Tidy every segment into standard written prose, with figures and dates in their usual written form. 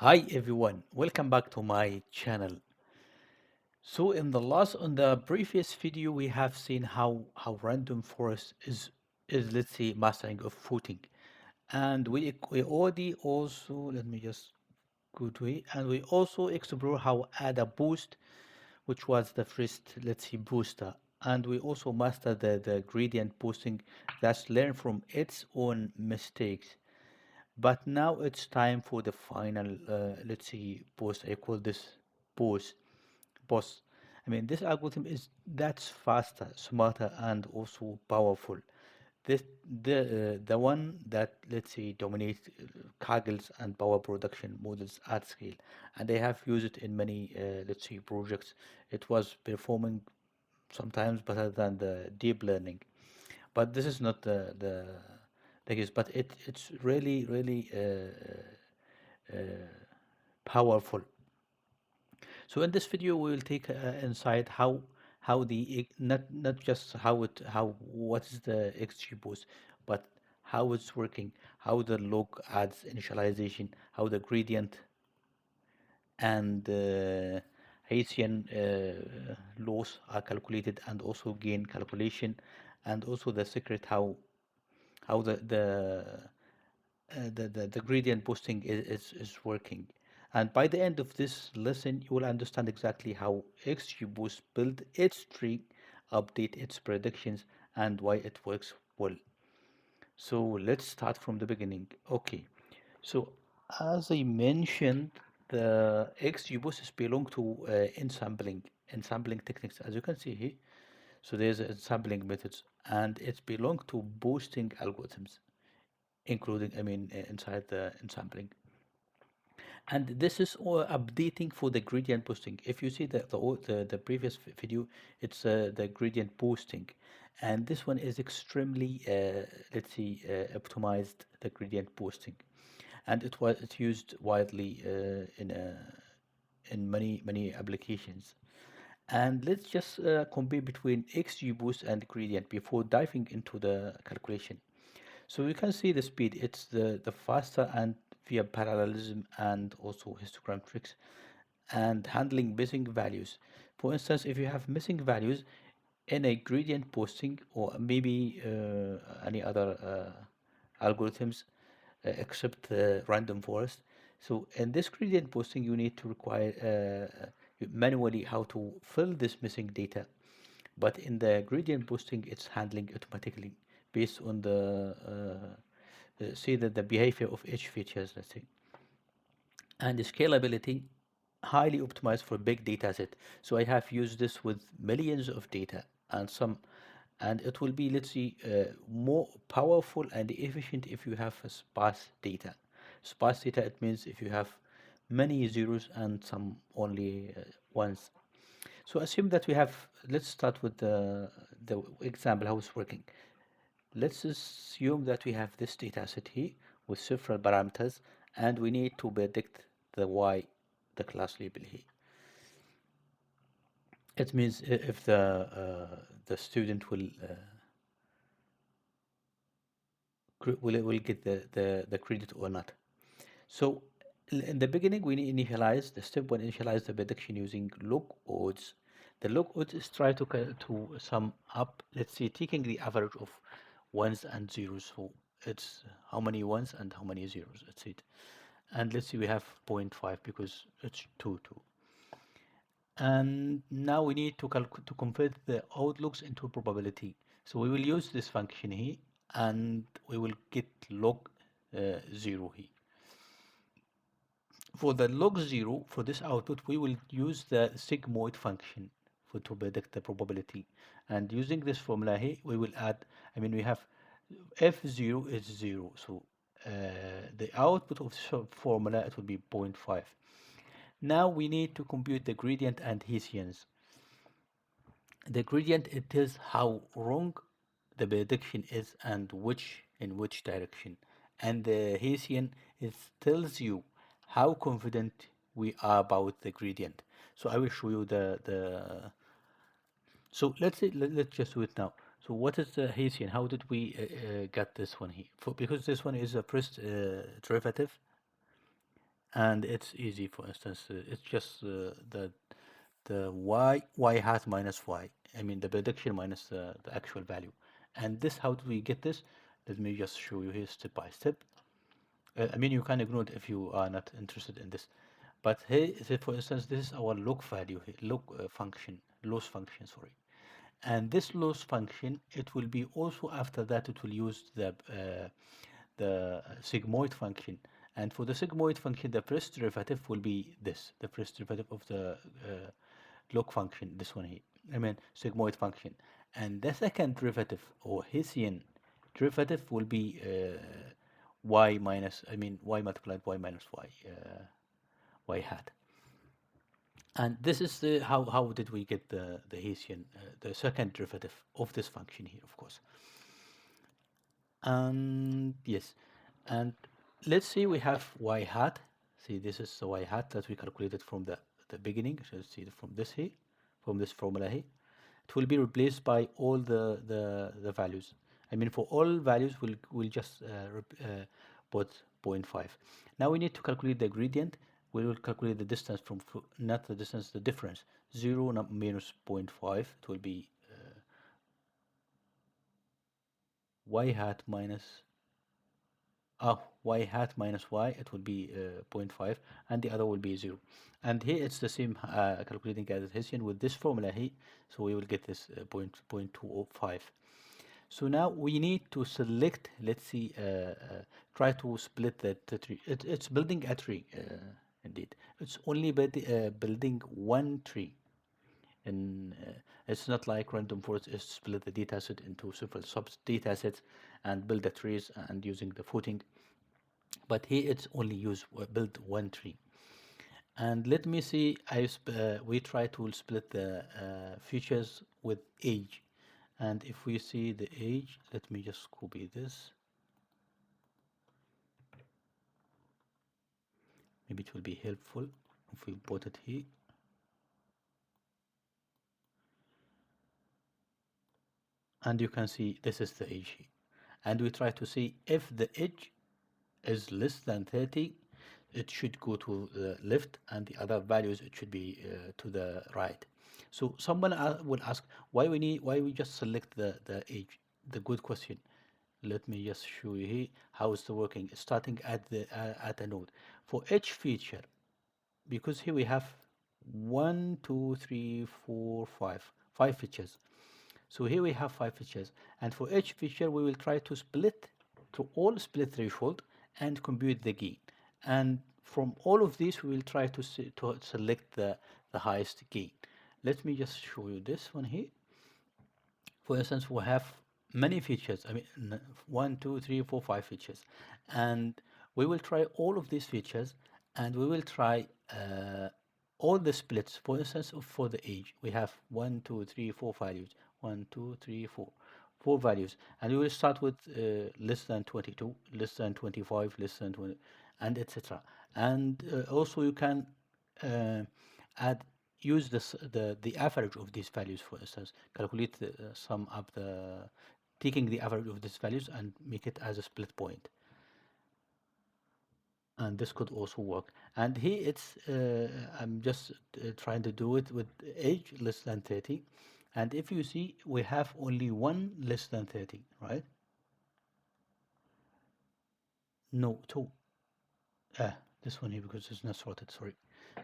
Hi everyone, welcome back to my channel. So on the previous video we have seen how random forest is let's say mastering of footing. And we already also let me just go to it and we also explore how AdaBoost, which was the first let's say booster, and we also master the gradient boosting that's learned from its own mistakes. But now it's time for the final, let's see, post. I call this post, boss. I mean, this algorithm is that's faster, smarter, and also powerful. This the one that let's say dominates Kaggle's and power production models at scale, and they have used it in many let's say projects. It was performing sometimes better than the deep learning, but this is not the case. But it's really powerful. So in this video, we will take insight how not just how what is the XGBoost, but how it's working, how the log adds initialization, how the gradient and Hessian laws are calculated, and also gain calculation, and also the secret how the gradient boosting is working. And by the end of this lesson, you will understand exactly how XGBoost build its tree, update its predictions, and why it works well. So let's start from the beginning. Okay, so as I mentioned, the XGBoost belong to ensembling techniques, as you can see here. So there's ensembling methods, and it belong to boosting algorithms, including, I mean, inside the ensembling. And this is all updating for the gradient boosting. If you see the previous video, it's the gradient boosting, and this one is extremely let's see optimized the gradient boosting, and it's used widely in many applications. And let's just compare between XGBoost and gradient before diving into the calculation. So you can see the speed, it's the faster and via parallelism and also histogram tricks and handling missing values. For instance, if you have missing values in a gradient posting or maybe any other algorithms except random forest. So in this gradient posting, you need to require manually how to fill this missing data, but in the gradient boosting, it's handling automatically based on say that the behavior of each features, let's say. And the scalability, highly optimized for big data set. So I have used this with millions of data and it will be, let's see, more powerful and efficient if you have a sparse data. Sparse data, it means if you have many zeros and some only ones. So assume that we have, let's start with the example how it's working. Let's assume that we have this data set here with several parameters and we need to predict the y, the class label here. It means if the student will get the credit or not. So in the beginning, we initialize the step one, initialize the prediction using log odds. The log odds is try to sum up, let's say, taking the average of ones and zeros. So it's how many ones and how many zeros. That's it. And let's see, we have zero point 0.5 because it's 2. And now we need to convert the outlooks into probability. So we will use this function here, and we will get log 0 here. For the log 0, for this output, we will use the sigmoid function to predict the probability. And using this formula here, we will add, I mean, we have f0 is 0. So the output of this formula, it will be zero point 0.5. Now we need to compute the gradient and hessians. The gradient, it tells how wrong the prediction is and in which direction. And the Hessian, it tells you how confident we are about the gradient. So I will show you the so let's say let's just do it now. So what is the Hessian? How did we get this one here? Because this one is a first derivative, and it's easy. For instance, it's just the y hat minus y. I mean the prediction minus the actual value. And this, how do we get this? Let me just show you here step by step. I mean, you can ignore it if you are not interested in this. But here, for instance, this is our log value here, log function, loss function, sorry. And this loss function, it will be also after that, it will use the sigmoid function. And for the sigmoid function, the first derivative will be this, the first derivative of the log function, this one here. I mean, sigmoid function. And the second derivative or Hessian derivative will be y minus, I mean, y multiplied y minus y, y hat. And this is the how did we get the Hessian, the second derivative of this function here, of course. And yes, and let's see we have y hat. See, this is the y hat that we calculated from the beginning. So see from this here, from this formula here. It will be replaced by all the values. I mean, for all values, we'll just put 0.5. Now we need to calculate the gradient. We will calculate the distance from, not the distance, the difference. 0 minus 0.5, it will be y hat minus, y hat minus y, it will be 0.5, and the other will be 0. And here it's the same calculating as Hessian with this formula here, so we will get this 0.205. So now we need to select, let's see, try to split the tree. It's building a tree, indeed. It's only building one tree. And it's not like random forest is split the dataset into several sub datasets and build the trees and using the footing. But here it's only use build one tree. And let me see, we try to split the features with age. And if we see the age, let me just copy this. Maybe it will be helpful if we put it here. And you can see this is the age here. And we try to see if the age is less than 30, it should go to the left, and the other values it should be to the right. So someone will ask why we just select the age. The good question. Let me just show you here how it's working. Starting at a node for each feature, because here we have one, two, three, four, five features. So here we have five features, and for each feature we will try to split to all split threshold and compute the gain. And from all of these we will try to select the highest gain. Let me just show you this one here. For instance, we have many features. I mean, one, two, three, four, five features, and we will try all of these features, and we will try all the splits. For instance, for the age, we have one, two, three, four values. One, two, three, four values, and we will start with less than 22, less than 25, less than 20, and etc. And also you can uh, add use the average of these values. For instance, calculate the sum up the taking the average of these values and make it as a split point, and this could also work. And here it's I'm just trying to do it with age less than 30, and if you see we have only one less than 30, right? No, two. This one here because it's not sorted, sorry.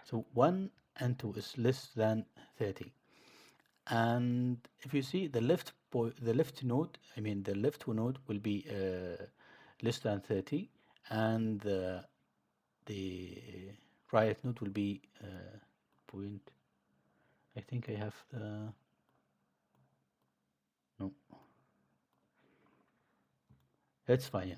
So 1 and 2 is less than 30. And if you see the left node, I mean the left node will be less than 30, and the right node will be point. I think I have the no. It's fine. Yeah.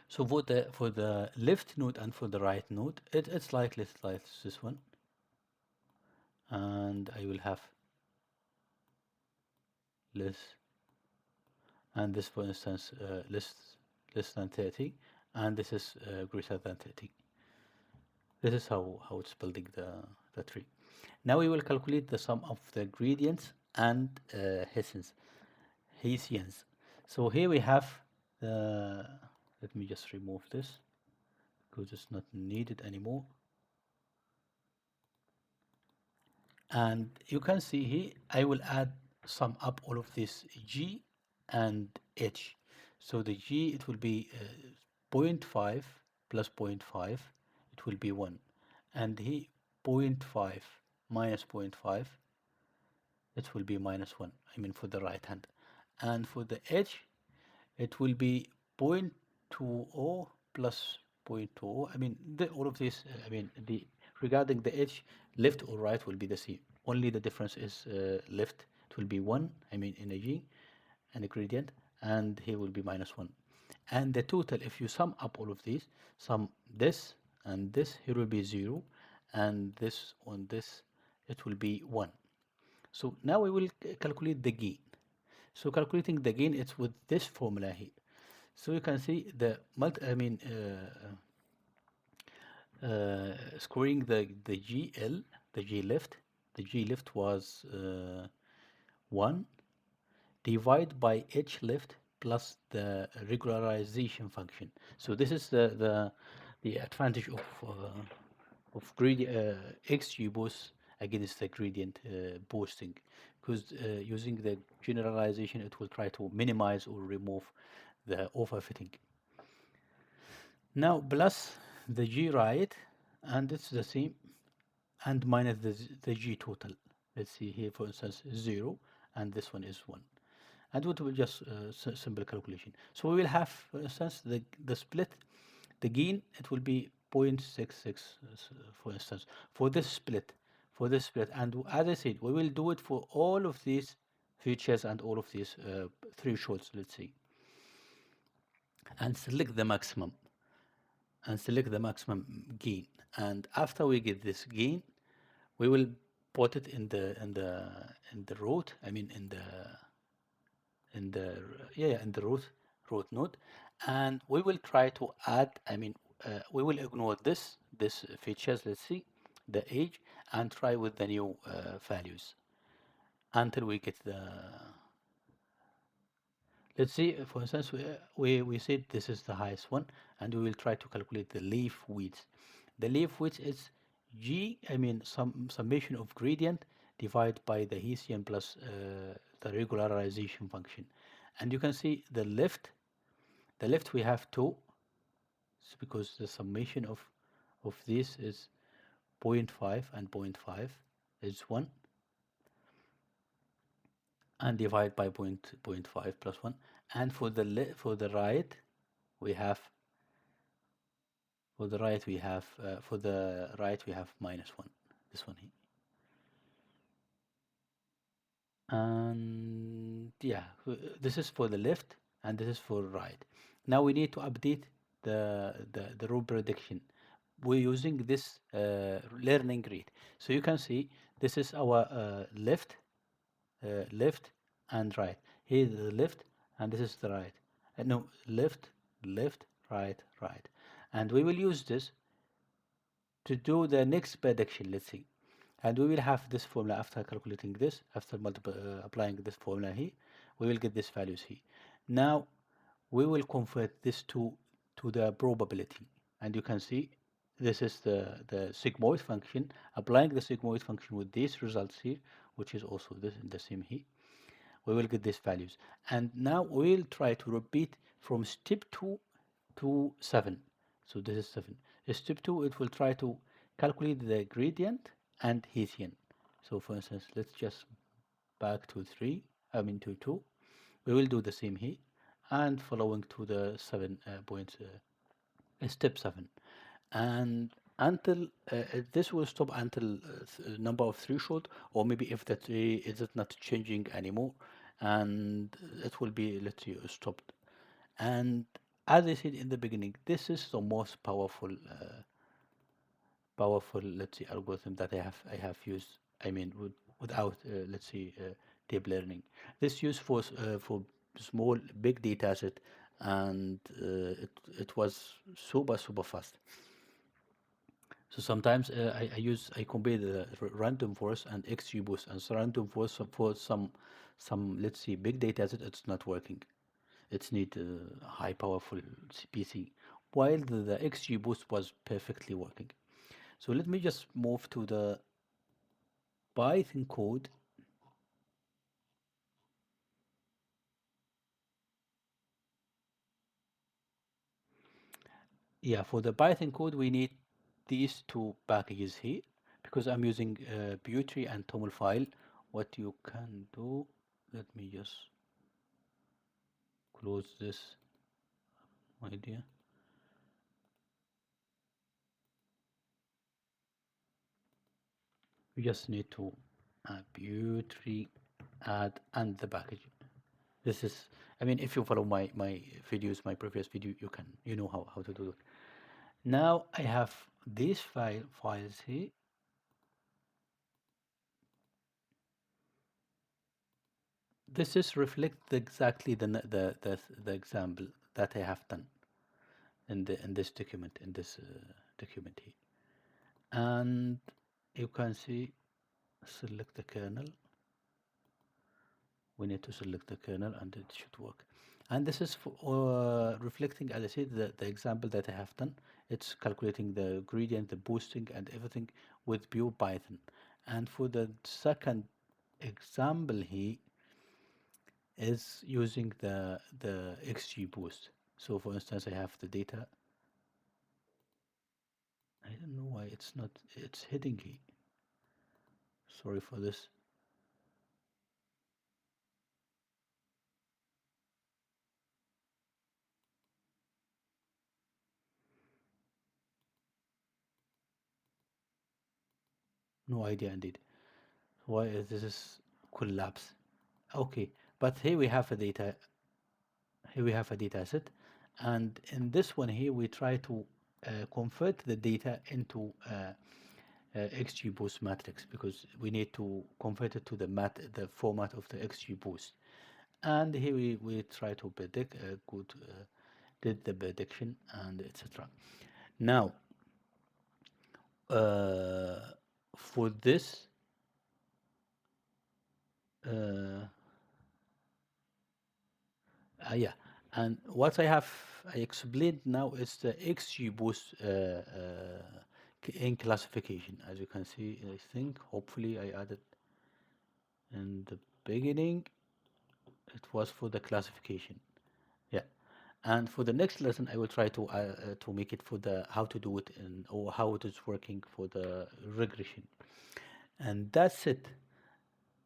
So for the left node and for the right node, it's like this one, and I will have less, and this for instance less than 30, and this is greater than 30. This is how it's building the tree. Now we will calculate the sum of the gradients and Hessians. So here we have the, let me just remove this because it's not needed anymore. And you can see here, I will add sum up all of this G and H. So the G, it will be zero point 0.5 plus zero point 0.5, it will be 1. And here, 0.5 minus zero point 0.5, it will be minus 1, I mean for the right hand. And for the H, it will be 0.20 plus 0.20. I mean, all of this, I mean, regarding the edge, left or right will be the same. Only the difference is left, it will be 1, I mean, in a G, and a gradient, and here will be minus 1. And the total, if you sum up all of these, sum this and this, here will be 0, and this on this, it will be 1. So now we will calculate the gain. So calculating the gain, it's with this formula here. So you can see the scoring the GL, the G left was 1 divided by H left plus the regularization function. So this is the advantage of XGBoost against the gradient boosting, because using the generalization, it will try to minimize or remove the overfitting. Now plus the G right, and it's the same, and minus the G total. Let's see here, for instance, 0, and this one is 1. And it will just simple calculation. So we will have, for instance, the split, the gain, it will be 0.66, for instance, for this split, And as I said, we will do it for all of these features and all of these thresholds, let's say, and select the maximum. Gain. And after we get this gain, we will put it in the root. I mean in the in the root node, and we will try to add. We will ignore this features. Let's see the age, and try with the new values until we get the. Let's see, for instance, we said this is the highest one, and we will try to calculate the leaf width. The leaf width is G, I mean, summation of gradient divided by the Hessian plus the regularization function. And you can see the left we have 2, because the summation of this is zero point 0.5 and zero point 0.5 is 1, and divide by zero point 0.5 plus 1. And for the right, we have minus 1, this one here. And yeah, this is for the left, and this is for right. Now we need to update the row prediction. We're using this learning grid. So you can see this is our left and right. Here is the left, and this is the right. No, left, right, right. And we will use this to do the next prediction, let's see. And we will have this formula after calculating this, after applying this formula here, we will get these values here. Now we will convert this to the probability, and you can see this is the sigmoid function. Applying the sigmoid function with these results here, which is also the same here, we will get these values. And now we'll try to repeat from step 2 to 7. So this is 7. Step 2, it will try to calculate the gradient and Hessian. So for instance, let's just back to 3, to 2. We will do the same here, and following to the 7 points, step 7. And until this will stop until number of threshold, or maybe if the tree is it not changing anymore, and it will be, let's say, stopped. And as I said in the beginning, this is the most powerful, let's say, algorithm that I have used. Without let's say deep learning. This used for small big data set, and it was super fast. So sometimes I compare the random forest and XGBoost, and so random forest for some, let's say, big data set, it's not working. It's need high powerful PC. while the XGBoost was perfectly working. So let me just move to the Python code. Yeah, for the Python code, we need these two packages here because I'm using Beauty and Toml file. What you can do, let me just close this idea. You just need to Beauty add and the package. This is, I mean, if you follow my videos, my previous video, you know how to do it. Now I have these files here. This is reflect exactly the example that I have done in this document document here, and you can see select the kernel. We need to select the kernel and it should work. And this is for, reflecting, as I said, the example that I have done. It's calculating the gradient, the boosting, and everything with pure Python. And for the second example here is using the XGBoost. So for instance, I have the data. I don't know why it's not, it's hidden here. Sorry for this. No idea indeed. Why is this collapse? Okay, but here we have a data. Here we have a data set, and in this one here we try to convert the data into XGBoost matrix because we need to convert it to the format of the XGBoost. And here we try to predict did the prediction and etc. Now uh, for this uh, yeah, and what I explained now is the XGBoost in classification. As you can see, I think hopefully I added in the beginning. It was for the classification. Yeah, and for the next lesson, I will try to make it for the how to do it in or how it is working for the regression. And that's it.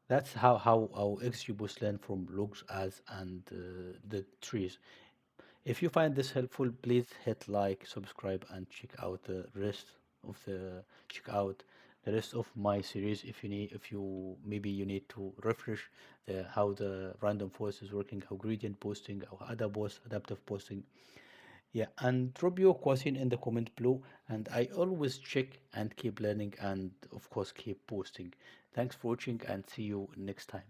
That's how XGBoost learn from logs as and the trees. If you find this helpful, please hit like, subscribe, and check out the rest of my series. If you maybe you need to refresh how the random forest is working, how gradient posting, how AdaBoost, adaptive posting. Yeah, and drop your question in the comment below, and I always check and keep learning, and of course keep posting. Thanks for watching, and see you next time.